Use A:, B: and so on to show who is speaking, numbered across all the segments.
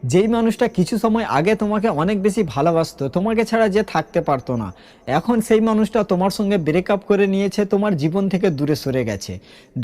A: যেই মানুষটা কিছু সময় আগে তোমাকে অনেক বেশি ভালোবাসতো, তোমাকে ছাড়া যে থাকতে পারতো না, এখন সেই মানুষটা তোমার সঙ্গে ব্রেকআপ করে নিয়েছে, তোমার জীবন থেকে দূরে সরে গেছে।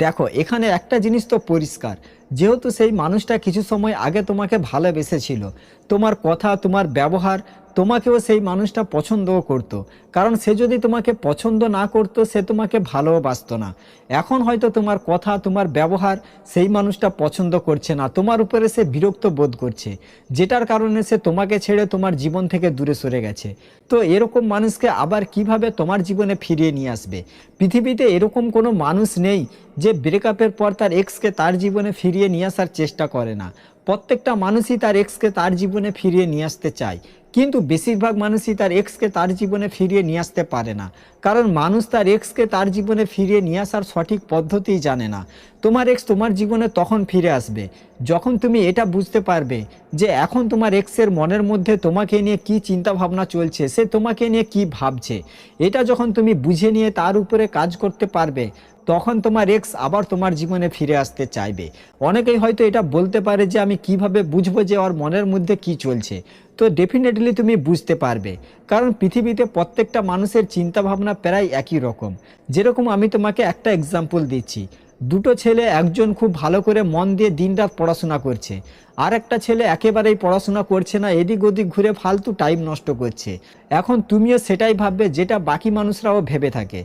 A: দেখো এখানে একটা জিনিস তো পরিষ্কার, যেহেতু সেই মানুষটা কিছু সময় আগে তোমাকে ভালোবেসেছিল, তোমার কথা তোমার ব্যবহার, তোমাকেও সেই মানুষটা পছন্দও করতো। কারণ সে যদি তোমাকে পছন্দ না করতো সে তোমাকে ভালোবাসতো না। এখন হয়তো তোমার কথা তোমার ব্যবহার সেই মানুষটা পছন্দ করছে না, তোমার উপরে সে বিরক্ত বোধ করছে, যেটার কারণে সে তোমাকে ছেড়ে তোমার জীবন থেকে দূরে সরে গেছে। তো এরকম মানুষকে আবার কিভাবে তোমার জীবনে ফিরিয়ে নিয়ে আসবে? পৃথিবীতে এরকম কোনো মানুষ নেই যে ব্রেকআপের পর তার এক্সকে তার জীবনে ফিরিয়ে নিয়ে আসার চেষ্টা করে না। প্রত্যেকটা মানুষই তার এক্সকে তার জীবনে ফিরিয়ে নিয়ে আসতে চায়, কিন্তু বেশিরভাগ মানুষই তার এক্সকে তার জীবনে ফিরিয়ে নিয়ে আসতে পারে না। কারণ মানুষ তার এক্সকে তার জীবনে ফিরিয়ে নিয়ে আসার সঠিক পদ্ধতিই জানে না। তোমার এক্স তোমার জীবনে তখন ফিরে আসবে যখন তুমি এটা বুঝতে পারবে যে এখন তোমার এক্সের মনের মধ্যে তোমাকে নিয়ে কি চিন্তা ভাবনা চলছে, সে তোমাকে নিয়ে কি ভাবছে। এটা যখন তুমি বুঝে নিয়ে তার উপরে কাজ করতে পারবে, তখন তোমার এক্স আবার তোমার জীবনে ফিরে আসতে চাইবে। অনেকেই হয়তো এটা বলতে পারে যে আমি কিভাবে বুঝবো যে ওর মনের মধ্যে কি চলছে। তো ডেফিনেটলি তুমি বুঝতে পারবে, কারণ পৃথিবীতে প্রত্যেকটা মানুষের চিন্তা ভাবনা প্রায় একই রকম। যেরকম আমি তোমাকে একটা এক্সাম্পল দিচ্ছি, দুটো ছেলে, একজন খুব ভালো করে মন দিয়ে দিনরাত পড়াশোনা করছে, আর একটা ছেলে একেবারেই পড়াশোনা করছে না, এদিক ওদিক ঘুরে ফালতু টাইম নষ্ট করছে। এখন তুমিও সেটাই ভাববে যেটা বাকি মানুষরাও ভেবে থাকে।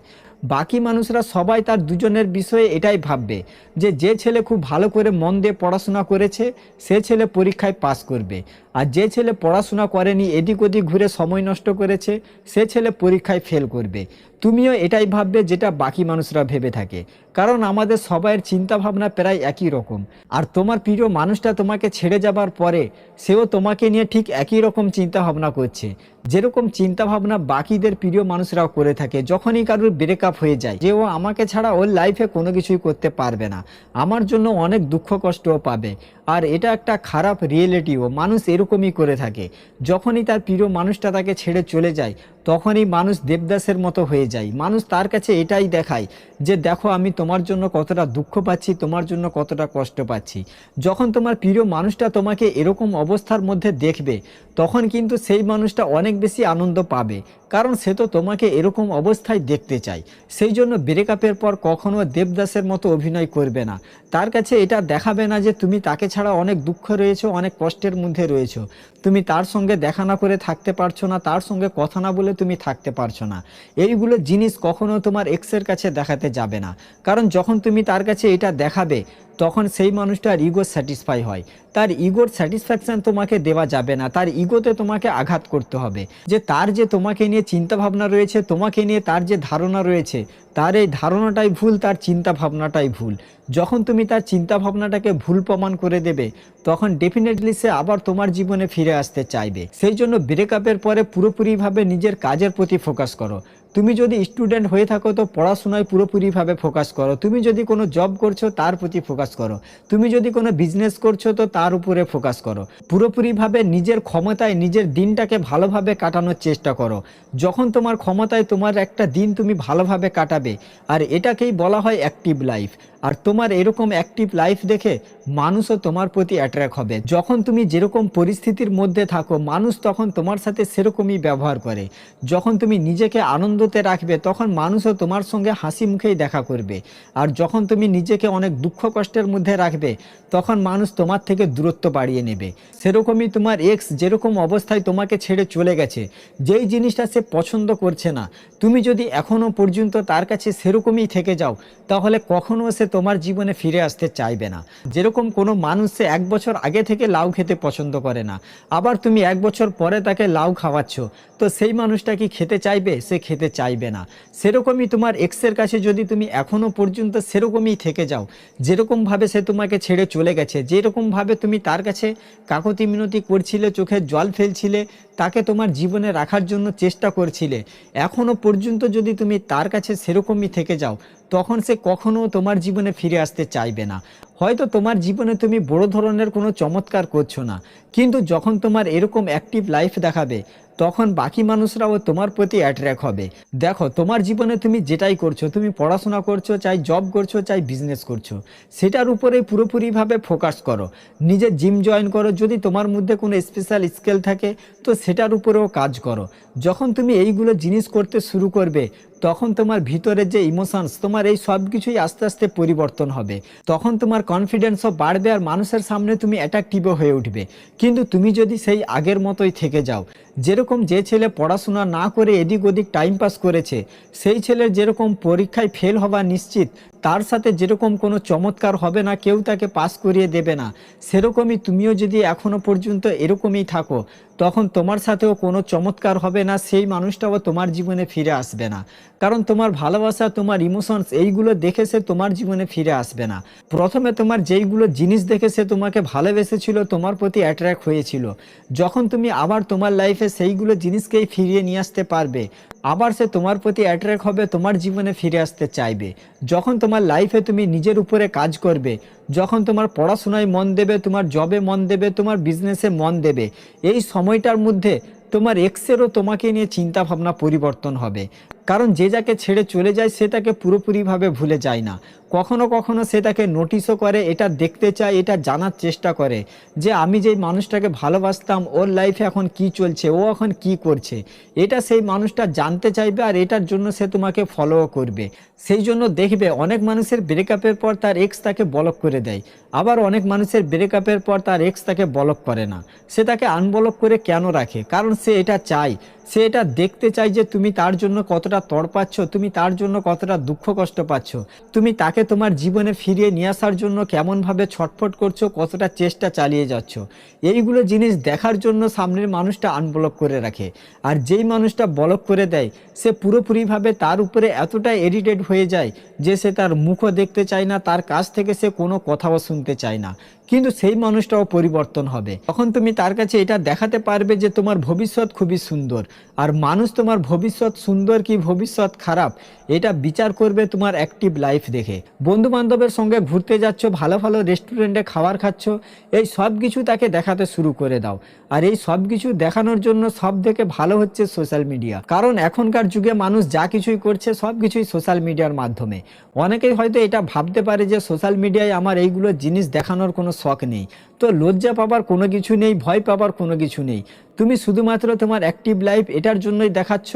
A: বাকি মানুষরা সবাই তার দুজনের বিষয়ে এটাই ভাববে যে যে ছেলে খুব ভালো করে মন দিয়ে পড়াশোনা করেছে সে ছেলে পরীক্ষায় পাস করবে, আর যে ছেলে পড়াশোনা করেনি এদিক ওদিক ঘুরে সময় নষ্ট করেছে সে ছেলে পরীক্ষায় ফেল করবে। তুমিও এটাই ভাববে যেটা বাকি মানুষরা ভেবে থাকে, কারণ আমাদের সবাইয়ের চিন্তাভাবনা প্রায় একই রকম। আর তোমার প্রিয় মানুষটা তোমাকে ছেড়ে যাবার পরে সেও তোমাকে নিয়ে ঠিক একই রকম চিন্তা ভাবনা করছে, যেরকম চিন্তা ভাবনা বাকিদের প্রিয় মানুষরাও করে থাকে যখনই কারোর ব্রেকআপ হয়ে যায়, যে ও আমাকে ছাড়া ওর লাইফে কোনো কিছুই করতে পারবে না, আমার জন্য অনেক দুঃখ কষ্টও পাবে। আর এটা একটা খারাপ রিয়েলিটিও, মানুষ এরকমই করে থাকে। যখনই তার প্রিয় মানুষটা তাকে ছেড়ে চলে যায় তখনই মানুষ দেবদাসের মতো হয়ে যায়, মানুষ তার কাছে এটাই দেখায় যে দেখো আমি তোমার জন্য কতটা দুঃখ পাচ্ছি, তোমার জন্য কতটা কষ্ট পাচ্ছি। যখন তোমার প্রিয় মানুষটা তোমাকে এরকম অবস্থার মধ্যে দেখবে তখন কিন্তু সেই মানুষটা অনেক বেশি আনন্দ পাবে, কারণ সে তো তোমাকে এরকম অবস্থায় দেখতে চায়। সেই জন্য ব্রেকআপের পর কখনো দেবদাসের মতো অভিনয় করবে না, তার কাছে এটা দেখাবে না যে তুমি তাকে ছাড়া অনেক দুঃখ রয়েছো, অনেক কষ্টের মধ্যে রয়েছো, তুমি তার সঙ্গে দেখা না করে থাকতে পারছো না, তার সঙ্গে কথা না বলে তুমি থাকতে পারছো না। এইগুলো জিনিস কখনো তোমার এক্সের কাছে দেখাতে যাবে না, কারণ যখন তুমি তার কাছে এটা দেখাবে তখন সেই মানুষটার ইগো স্যাটিসফাই হয়, তার ইগোর স্যাটিসফ্যাকশান তোমাকে দেওয়া যাবে না, তার ইগোতে তোমাকে আঘাত করতে হবে যে তার যে তোমাকে নিয়ে চিন্তা ভাবনা রয়েছে, তোমাকে নিয়ে তার যে ধারণা রয়েছে, তার এই ধারণাটাই ভুল, তার চিন্তা ভাবনাটাই ভুল। যখন তুমি তার চিন্তা ভাবনাটাকে ভুল প্রমাণ করে দেবে তখন ডেফিনেটলি সে আবার তোমার জীবনে ফিরে আসতে চাইবে। সেই জন্য ব্রেকআপের পরে পুরোপুরিভাবে নিজের কাজের প্রতি ফোকাস করো। তুমি যদি স্টুডেন্ট হয়ে থাকো তো পড়াশোনায় পুরোপুরিভাবে ফোকাস করো, তুমি যদি কোনো জব করছো তার প্রতি ফোকাস করো, তুমি যদি কোনো বিজনেস করছো তো তার উপরে ফোকাস করো। পুরোপুরিভাবে নিজের ক্ষমতায় নিজের দিনটাকে ভালোভাবে কাটানোর চেষ্টা করো। যখন তোমার ক্ষমতায় তোমার একটা দিন তুমি ভালোভাবে কাটাবে, আর এটাকেই বলা হয় অ্যাক্টিভ লাইফ। আর তোমার এরকম অ্যাক্টিভ লাইফ দেখে মানুষও তোমার প্রতি অ্যাট্রাক্ট হবে। যখন তুমি যেরকম পরিস্থিতির মধ্যে থাকো মানুষ তখন তোমার সাথে সেরকমই ব্যবহার করে। যখন তুমি নিজেকে আনন্দতে রাখবে তখন মানুষও তোমার সঙ্গে হাসি মুখেই দেখা করবে। আর যখন তুমি নিজেকে অনেক দুঃখ কষ্টের মধ্যে রাখবে তখন মানুষ তোমার থেকে দূরত্ব বাড়িয়ে নেবে। সেরকমই তোমার এক্স যেরকম অবস্থায় তোমাকে ছেড়ে চলে গেছে, যেই জিনিসটা সে পছন্দ করছে না, তুমি যদি এখনও পর্যন্ত তার কাছে সেরকমই থেকে যাও তাহলে কখনো সে তোমার জীবনে ফিরে আসতে চাইবে না। যেরকম কোনো মানুষ সে 1 বছর আগে থেকে লাউ খেতে পছন্দ করে না, আবার তুমি 1 বছর পরে তাকে লাউ খাওয়াচ্ছ, তো সেই মানুষটা কি খেতে চাইবে? সে খেতে চাইবে না। সেরকমই তোমার এক্সের কাছে যদি তুমি এখনও পর্যন্ত সেরকমই থেকে যাও, যেরকমভাবে সে তোমাকে ছেড়ে চলে গেছে, যেরকমভাবে তুমি তার কাছে কাকুতি মিনতি করছিলে, চোখের জল ফেলছিলে, তাকে তোমার জীবনে রাখার জন্য চেষ্টা করছিলে, এখনও পর্যন্ত যদি তুমি তার কাছে সেরকমই থেকে যাও তখন সে কখনো তোমার জীবনে ফিরে আসতে চাইবে না। হয়তো তোমার জীবনে তুমি বড় ধরনের কোনো চমৎকার করছো না, কিন্তু যখন তোমার এরকম অ্যাক্টিভ লাইফ দেখাবে তখন বাকি মানুষরাও তোমার প্রতি অ্যাট্রাক্ট হবে। দেখো, তোমার জীবনে তুমি যেটাই করছো, তুমি পড়াশোনা করছো, চাই জব করছো, চাই বিজনেস করছো, সেটার উপরে পুরোপুরিভাবে ফোকাস করো। নিজের জিম জয়েন করো, যদি তোমার মধ্যে কোনো স্পেশাল স্কিল থাকে তো সেটার উপরেও কাজ করো। যখন তুমি এইগুলো জিনিস করতে শুরু করবে তখন তোমার ভিতরের যে ইমোশনস, তোমার এই সব কিছুই আস্তে আস্তে পরিবর্তন হবে। তখন তোমার কনফিডেন্সও বাড়বে আর মানুষের সামনে তুমি অ্যাট্রাকটিভও হয়ে উঠবে। কিন্তু তুমি যদি সেই আগের মতোই থেকে যাও, যেরকম যে ছেলে পড়াশোনা না করে এদিক ওদিক টাইম পাস করেছে, সেই ছেলের যেরকম পরীক্ষায় ফেল হওয়া নিশ্চিত, তার সাথে যেরকম কোনো চমৎকার হবে না, কেউ তাকে পাস করিয়ে দেবে না, সেরকমই তুমিও যদি এখনো পর্যন্ত এরকমই থাকো তখন তোমার সাথেও কোনো চমৎকার হবে না, সেই মানুষটাও তোমার জীবনে ফিরে আসবে না। কারণ তোমার ভালোবাসা, তোমার ইমোশনস এইগুলো দেখে সে তোমার জীবনে ফিরে আসবে না। প্রথমে তোমার যেইগুলো জিনিস দেখে সে তোমাকে ভালোবেসেছিল, তোমার প্রতি অ্যাট্রাক্ট হয়েছিল, যখন তুমি আবার তোমার লাইফে সেইগুলো জিনিসকেই ফিরিয়ে নিয়ে আসতে পারবে, আবার সে তোমার প্রতি অ্যাট্রাক্ট হবে, তোমার জীবনে ফিরে আসতে চাইবে। যখন তোমার লাইফে তুমি নিজের উপরে কাজ করবে, যখন তোমার পড়াশোনায় মন দেবে, তোমার জবে মন দেবে, তোমার বিজনেসে মন দেবে, এই সময়টার মধ্যে তোমার এক্সেরও তোমাকে নিয়ে চিন্তা ভাবনা পরিবর্তন হবে। কারণ যে যাকে ছেড়ে চলে যায় সে তাকে পুরোপুরিভাবে ভুলে যায় না, কখনো কখনো সে তাকে নোটিশও করে, এটা দেখতে চায়, এটা জানার চেষ্টা করে যে আমি যেই মানুষটাকে ভালোবাসতাম ওর লাইফে এখন কি চলছে, ও এখন কি করছে, এটা সেই মানুষটা জানতে চাইবে আর এটার জন্য সে তোমাকে ফলোও করবে। সেই জন্য দেখবে অনেক মানুষের ব্রেকআপের পর তার এক্স তাকে ব্লক করে দেয়, আবার অনেক মানুষের ব্রেকআপের পর তার এক্স তাকে ব্লক করে না। সে তাকে আনব্লক করে কেন রাখে? কারণ সে এটা চায়, সে এটা দেখতে চায় যে তুমি তার জন্য কতটা তড়পাচ্ছ, তুমি তার জন্য কতটা দুঃখ কষ্ট পাচ্ছ, তুমি তাকে তোমার জীবনে ফিরিয়ে নিয়ে আসার জন্য কেমনভাবে ছটফট করছো, কতটা চেষ্টা চালিয়ে যাচ্ছ। এইগুলো জিনিস দেখার জন্য সামনের মানুষটা আনব্লক করে রাখে। আর যেই মানুষটা ব্লক করে দেয় সে পুরোপুরিভাবে তার উপরে এতটা এডিটেড হয়ে যায় যে সে তার মুখও দেখতে চায় না, তার কাছ থেকে সে কোনো কথাও শুনতে চায় না। কিন্তু সেই মানুষটাও পরিবর্তন হবে তখন তুমি তার কাছে এটা দেখাতে পারবে যে তোমার ভবিষ্যৎ খুবই সুন্দর। আর মানুষ তোমার ভবিষ্যৎ সুন্দর কি ভবিষ্যৎ খারাপ এটা বিচার করবে তোমার অ্যাক্টিভ লাইফ দেখে। বন্ধু বান্ধবের সঙ্গে ঘুরতে যাচ্ছ, ভালো ভালো রেস্টুরেন্টে খাবার খাচ্ছ, এই সব কিছু তাকে দেখাতে শুরু করে দাও। আর এই সব কিছু দেখানোর জন্য সব থেকে ভালো হচ্ছে সোশ্যাল মিডিয়া। কারণ এখনকার যুগে মানুষ যা কিছুই করছে সব কিছুই সোশ্যাল মিডিয়ার মাধ্যমে। অনেকেই হয়তো এটা ভাবতে পারে যে সোশ্যাল মিডিয়ায় আমার এইগুলো জিনিস দেখানোর কোনো শখ নেই, তো লজ্জা পাবার কোনো কিছু নেই, ভয় পাবার কোনো কিছু নেই। তুমি শুধুমাত্র তোমার অ্যাক্টিভ লাইফ এটার জন্যই দেখাচ্ছ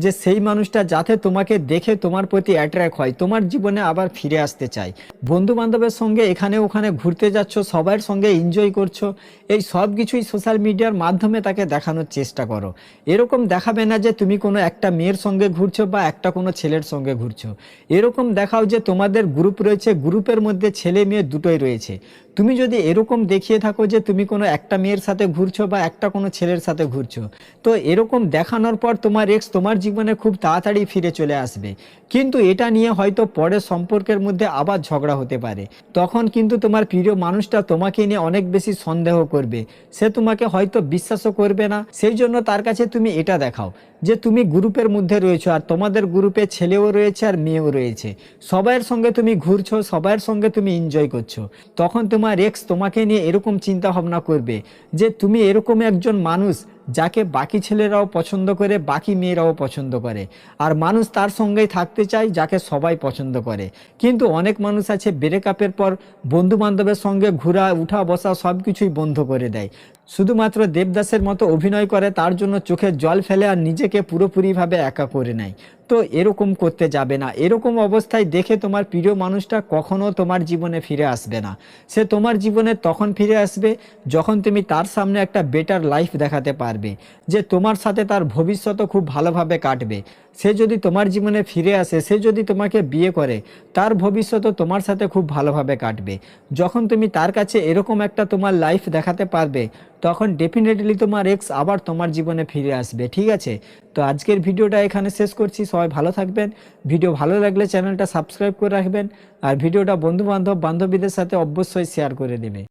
A: যে সেই মানুষটা যাতে তোমাকে দেখে তোমার প্রতি অ্যাট্রাক্ট হয়, তোমার জীবনে আবার ফিরে আসতে চায়। বন্ধু বান্ধবের সঙ্গে এখানে ওখানে ঘুরতে যাচ্ছ, সবার সঙ্গে এনজয় করছো, এই সব কিছুই সোশ্যাল মিডিয়ার মাধ্যমে তাকে দেখানোর চেষ্টা করো। এরকম দেখাবে না যে তুমি কোনো একটা মেয়ের সঙ্গে ঘুরছো বা একটা কোনো ছেলের সঙ্গে ঘুরছো, এরকম দেখাও যে তোমাদের গ্রুপ রয়েছে, গ্রুপের মধ্যে ছেলে মেয়ে দুটোই রয়েছে। তুমি যদি এরকম দেখিয়ে থাকো যে তুমি কোনো একটা মেয়ের সাথে ঘুরছো বা একটা কোনো ছেলের সাথে ঘুরছো, তো এরকম দেখানোর পর তোমার এক্স তোমার জীবনে খুব তাড়াতাড়ি ফিরে চলে আসবে। কিন্তু এটা নিয়ে হয়তো পরে সম্পর্কের মধ্যে আবার ঝগড়া হতে পারে, তখন কিন্তু তোমার প্রিয় মানুষটা তোমাকে নিয়ে অনেক বেশি সন্দেহ করবে, সে তোমাকে হয়তো বিশ্বাসও করবে না। সেই জন্য তার কাছে তুমি এটা দেখাও যে তুমি গ্রুপের মধ্যে রয়েছো আর তোমাদের গ্রুপে ছেলেও রয়েছে আর মেয়েও রয়েছে, সবাইয়ের সঙ্গে তুমি ঘুরছো, সবাইয়ের সঙ্গে তুমি এনজয় করছো। তখন তোমার এক্স তোমাকে নিয়ে এরকম চিন্তা ভাবনা করবে যে তুমি এরকম একজন মানুষ যাকে বাকি ছেলেরাও পছন্দ করে, বাকি মেয়েরাও পছন্দ করে, আর মানুষ তার সঙ্গেই থাকতে চায় যাকে সবাই পছন্দ করে। কিন্তু অনেক মানুষ আছে ব্রেকআপের পর বন্ধু বান্ধবের সঙ্গে ঘোরা উঠা বসা সব কিছুই বন্ধ করে দেয়, শুধুমাত্র দেবদাসের মতো অভিনয় করে, তার জন্য চোখের জল ফেলে আর নিজেকে পুরোপুরিভাবে একা করে নেয়। তো এরকম করতে যাবে না। এরকম অবস্থায় দেখে তোমার প্রিয় মানুষটা কখনো তোমার জীবনে ফিরে আসবে না। সে তোমার জীবনে তখন ফিরে আসবে যখন তুমি তার সামনে একটা বেটার লাইফ দেখাতে পারবে, যে তোমার সাথে তার ভবিষ্যৎও খুব ভালোভাবে কাটবে। সে যদি তোমার জীবনে ফিরে আসে, সে যদি তোমাকে বিয়ে করে, তার ভবিষ্যৎও তোমার সাথে খুব ভালোভাবে কাটবে। যখন তুমি তার কাছে এরকম একটা তোমার লাইফ দেখাতে পারবে তখন ডেফিনেটলি তোমার এক্স আবার তোমার জীবনে ফিরে আসবে। ঠিক আছে, তো আজকের ভিডিওটা এখানে শেষ করছি। সবাই ভালো থাকবেন। ভিডিও ভালো লাগলে চ্যানেলটা সাবস্ক্রাইব করে রাখবেন আর ভিডিওটা বন্ধু বান্ধব বান্ধবীদের সাথে অবশ্যই শেয়ার করে দেবে।